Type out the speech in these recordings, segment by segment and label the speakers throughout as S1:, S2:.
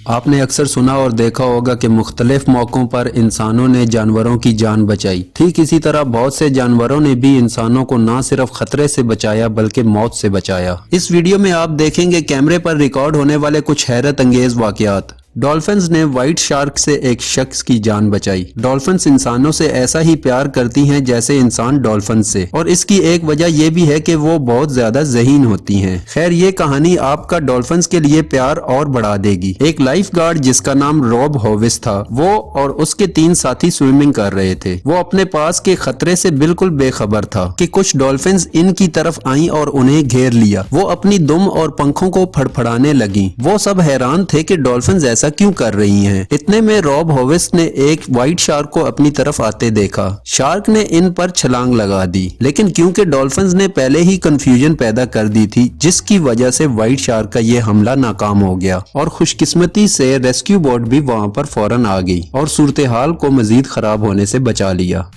S1: आपने अक्सर सुना और देखा होगा कि मुख्तलिफ मौक़ों पर इंसानों ने जानवरों की जान बचाई। ठीक इसी तरह बहुत से जानवरों ने भी इंसानों को न सिर्फ खतरे से बचाया बल्कि मौत से बचाया। इस वीडियो में आप देखेंगे कैमरे पर रिकॉर्ड होने वाले कुछ हैरत अंगेज वाकयात। डॉल्फिन्स ने व्हाइट शार्क से एक शख्स की जान बचाई। डॉल्फिन्स इंसानों से ऐसा ही प्यार करती हैं जैसे इंसान डॉल्फिन से, और इसकी एक वजह यह भी है कि वो बहुत ज्यादा ज़हीन होती हैं। खैर, ये कहानी आपका डॉल्फिन्स के लिए प्यार और बढ़ा देगी। एक लाइफ गार्ड जिसका नाम रॉब होविस था, वो और उसके 3 साथी स्विमिंग कर रहे थे। वो अपने पास के खतरे से बिल्कुल बेखबर था कि कुछ डॉल्फिन्स इनकी तरफ आईं और उन्हें घेर लिया। वो अपनी दुम और पंखों को फड़फड़ाने लगी। वो सब हैरान थे कि डॉल्फिन्स ऐसा क्यों कर रही हैं। इतने में रॉब होविस ने एक व्हाइट शार्क को अपनी तरफ आते देखा। शार्क ने इन पर छलांग लगा दी, लेकिन क्योंकि डॉल्फिन्स ने पहले ही कंफ्यूजन पैदा कर दी थी, जिसकी वजह से व्हाइट शार्क का ये हमला नाकाम हो गया और खुशकिस्मती से रेस्क्यू बोट भी वहां पर फौरन आ गई और सूरत हाल को मजीद खराब होने से बचा लिया।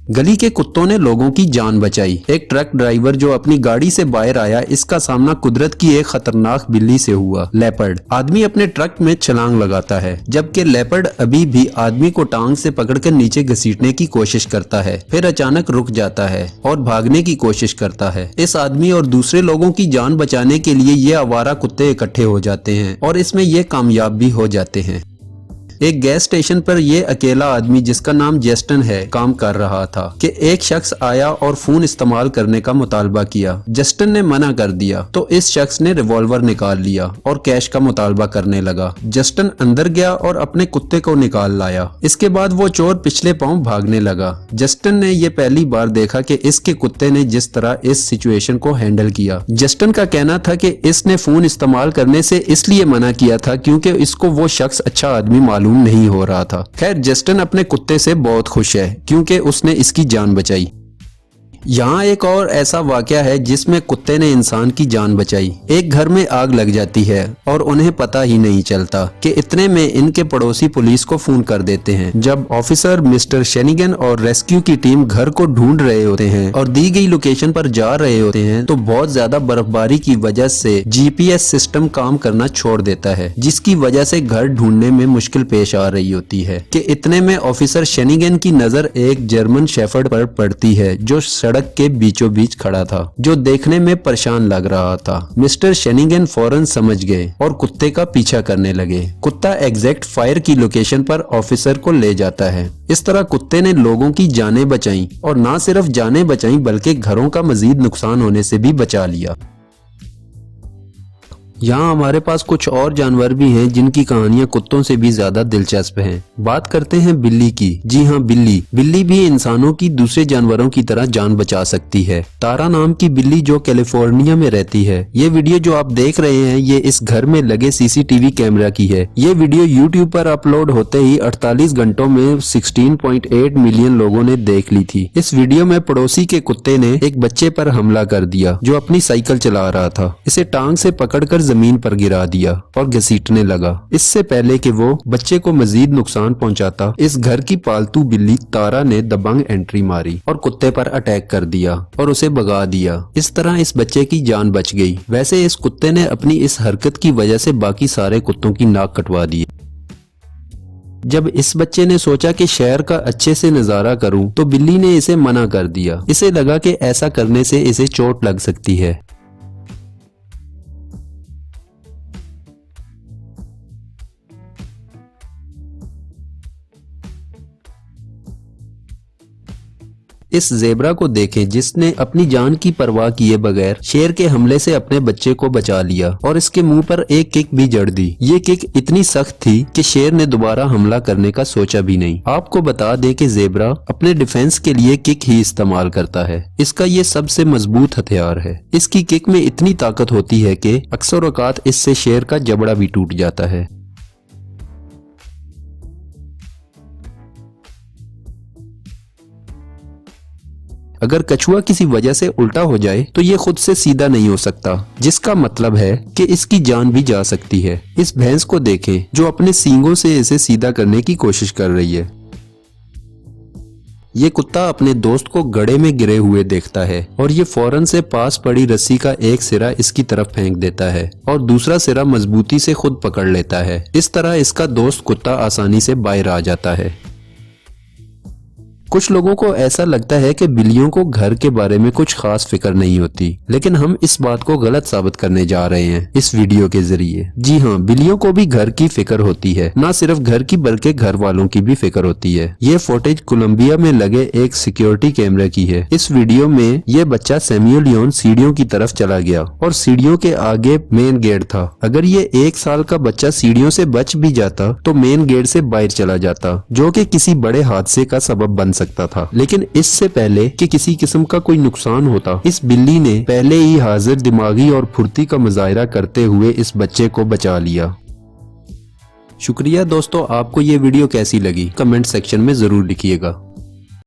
S1: गली के कुत्तों ने लोगों की जान बचाई। एक ट्रक ड्राइवर जो अपनी गाड़ी से बाहर आया, इसका सामना कुदरत की एक खतरनाक बिल्ली से हुआ, लेपर्ड। आदमी अपने ट्रक में छलांग लगाता है, जबकि लेपर्ड अभी भी आदमी को टांग से पकड़कर नीचे घसीटने की कोशिश करता है। फिर अचानक रुक जाता है और भागने की कोशिश करता है। इस आदमी और दूसरे लोगों की जान बचाने के लिए ये आवारा कुत्ते इकट्ठे हो जाते हैं और इसमें ये कामयाब भी हो जाते हैं। एक गैस स्टेशन पर यह अकेला आदमी जिसका नाम जेस्टन है काम कर रहा था कि एक शख्स आया और फोन इस्तेमाल करने का मुतालबा किया। जेस्टन ने मना कर दिया तो इस शख्स ने रिवॉल्वर निकाल लिया और कैश का मुतालबा करने लगा। जेस्टन अंदर गया और अपने कुत्ते को निकाल लाया। इसके बाद वो चोर पिछले पांव भागने लगा। जेस्टन ने यह पहली बार देखा कि इसके कुत्ते ने जिस तरह इस सिचुएशन को हैंडल किया। जेस्टन का कहना था कि इसने फोन इस्तेमाल करने से इसलिए मना किया था क्योंकि इसको वो शख्स अच्छा आदमी मालूम नहीं हो रहा था। खैर, जेस्टन अपने कुत्ते से बहुत खुश है क्योंकि उसने इसकी जान बचाई। यहाँ एक और ऐसा वाकया है जिसमें कुत्ते ने इंसान की जान बचाई। एक घर में आग लग जाती है और उन्हें पता ही नहीं चलता कि इतने में इनके पड़ोसी पुलिस को फोन कर देते हैं। जब ऑफिसर मिस्टर शेनिगन और रेस्क्यू की टीम घर को ढूंढ रहे होते हैं और दी गई लोकेशन पर जा रहे होते हैं तो बहुत ज्यादा बर्फबारी की वजह से जीपीएस सिस्टम काम करना छोड़ देता है, जिसकी वजह से घर ढूंढने में मुश्किल पेश आ रही होती है कि इतने में ऑफिसर शेनिगन की नजर एक जर्मन शेफर्ड पर पड़ती है जो सड़क के बीचों बीच खड़ा था, जो देखने में परेशान लग रहा था। मिस्टर शेनिगन फौरन समझ गए और कुत्ते का पीछा करने लगे। कुत्ता एग्जैक्ट फायर की लोकेशन पर ऑफिसर को ले जाता है। इस तरह कुत्ते ने लोगों की जानें बचाई और ना सिर्फ जानें बचाई बल्कि घरों का मजीद नुकसान होने से भी बचा लिया। यहाँ हमारे पास कुछ और जानवर भी हैं जिनकी कहानियां कुत्तों से भी ज्यादा दिलचस्प हैं। बात करते हैं बिल्ली की। जी हाँ, बिल्ली भी इंसानों की दूसरे जानवरों की तरह जान बचा सकती है। तारा नाम की बिल्ली जो कैलिफोर्निया में रहती है। ये वीडियो जो आप देख रहे हैं ये इस घर में लगे सीसीटीवी कैमरा की है। ये वीडियो यूट्यूब पर अपलोड होते ही 48 घंटों में 16.8 मिलियन लोगों ने देख ली थी। इस वीडियो में पड़ोसी के कुत्ते ने एक बच्चे पर हमला कर दिया जो अपनी साइकिल चला रहा था। इसे टांग से पकड़कर जमीन पर गिरा दिया और घसीटने लगा। इससे पहले कि वो बच्चे को मजीद नुकसान पहुंचाता, इस घर की पालतू बिल्ली तारा ने दबंग एंट्री मारी और कुत्ते पर अटैक कर दिया और उसे भगा दिया। इस तरह इस बच्चे की जान बच गई। वैसे इस कुत्ते ने अपनी इस हरकत की वजह से बाकी सारे कुत्तों की नाक कटवा दी। जब इस बच्चे ने सोचा कि शहर का अच्छे से नजारा करूं, तो बिल्ली ने इसे मना कर दिया। इसे लगा कि ऐसा करने से इसे चोट लग सकती है। इस जेबरा को देखें जिसने अपनी जान की परवाह किए बगैर शेर के हमले से अपने बच्चे को बचा लिया और इसके मुंह पर एक किक भी जड़ दी। ये किक इतनी सख्त थी कि शेर ने दोबारा हमला करने का सोचा भी नहीं। आपको बता दें कि जेबरा अपने डिफेंस के लिए किक ही इस्तेमाल करता है। इसका ये सबसे मजबूत हथियार है। इसकी किक में इतनी ताकत होती है कि अक्सर औकात इससे शेर का जबड़ा भी टूट जाता है। अगर कछुआ किसी वजह से उल्टा हो जाए तो ये खुद से सीधा नहीं हो सकता, जिसका मतलब है कि इसकी जान भी जा सकती है। इस भैंस को देखें जो अपने सींगों से इसे सीधा करने की कोशिश कर रही है। ये कुत्ता अपने दोस्त को गड्ढे में गिरे हुए देखता है और ये फौरन से पास पड़ी रस्सी का एक सिरा इसकी तरफ फेंक देता है और दूसरा सिरा मजबूती से खुद पकड़ लेता है। इस तरह इसका दोस्त कुत्ता आसानी से बाहर आ जाता है। कुछ लोगों को ऐसा लगता है कि बिल्लियों को घर के बारे में कुछ खास फिक्र नहीं होती, लेकिन हम इस बात को गलत साबित करने जा रहे हैं इस वीडियो के जरिए। जी हाँ, बिल्लियों को भी घर की फिक्र होती है, न सिर्फ घर की बल्कि घर वालों की भी फिक्र होती है। ये फुटेज कोलंबिया में लगे एक सिक्योरिटी कैमरे की है। इस वीडियो में ये बच्चा सैमुअल लियोन सीढ़ियों की तरफ चला गया और सीढ़ियों के आगे मेन गेट था। अगर ये 1 साल का बच्चा सीढ़ियों से बच भी जाता तो मेन गेट से बाहर चला जाता, जो कि किसी बड़े हादसे का सबब बन सकता था। लेकिन इससे पहले कि किसी किस्म का कोई नुकसान होता, इस बिल्ली ने पहले ही हाजिर दिमागी और फुर्ती का मुजाहिरा करते हुए इस बच्चे को बचा लिया। शुक्रिया दोस्तों, आपको ये वीडियो कैसी लगी कमेंट सेक्शन में जरूर लिखिएगा।